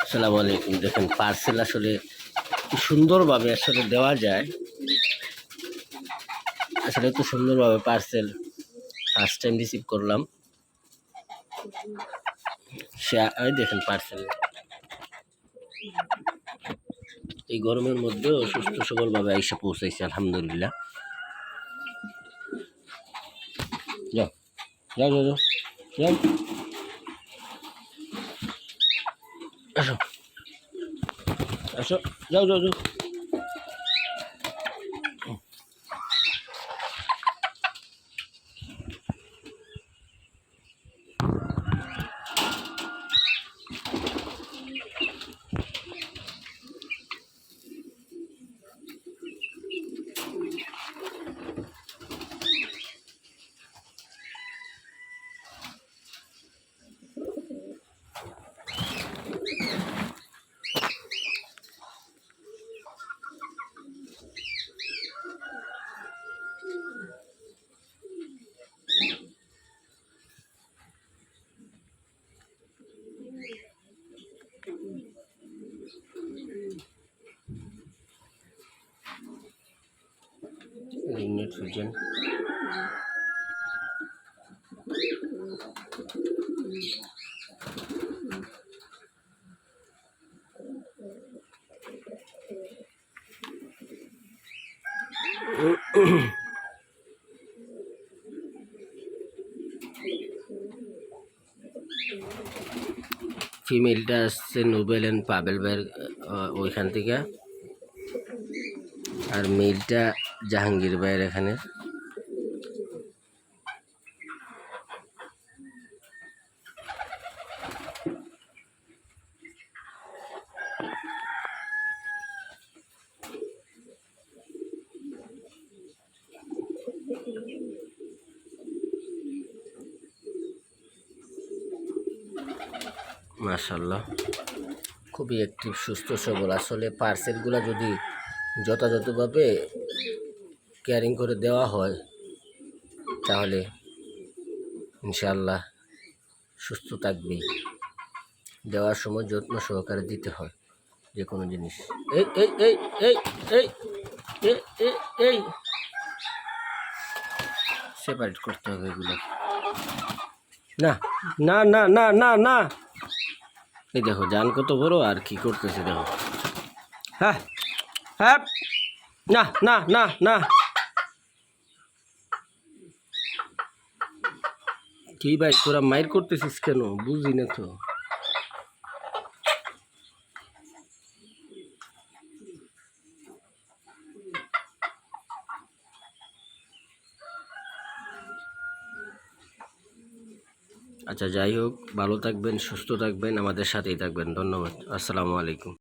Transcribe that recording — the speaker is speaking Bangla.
আসসালামু আলাইকুম। দেখেন পার্সেল আসলে কি সুন্দরভাবে আসলে দেওয়া যায়, আসলে এত সুন্দরভাবে পার্সেল ফার্স্ট টাইম রিসিভ করলাম। এই দেখেন পার্সেল এই গরমের মধ্যেও সুস্থ সবলভাবে এসে পৌঁছাইছে, আলহামদুলিল্লাহ। যাও যাও যাও যাও যাও, আসো আসো, যাও যাও যাও। নেট ফিউশন ফিমেলটা আসছে নোবেল অ্যান্ড পাবেল ভাইয়ের ওইখান থেকে, আর মেলটা জাহাঙ্গীর ভাইয়ের এখানে। মাশাআল্লাহ, খুবই অ্যাক্টিভ, সুস্থ সবল। আসলে পার্সেলগুলো যদি যথাযথভাবে কেয়ারিং করে দেওয়া হয় তাহলে ইনশাআল্লাহ সুস্থ থাকবেই। দেওয়ার সময় যত্ন সহকারে দিতে হয় যে কোনো জিনিস। এই এই এই এই এই এই এই এই সেপারেট করতে হবে এগুলো। না না না না না না, এই দেখো জান কত বড় আর কি করতেছে দেখো। হ্যাঁ হ্যাঁ, না না না না, কি ভাই তোরা মাইর করতেছিস কেন বুঝি না তো। আচ্ছা যাই হোক, ভালো থাকবেন, সুস্থ থাকবেন, আমাদের সাথেই থাকবেন। ধন্যবাদ। আসসালামু আলাইকুম।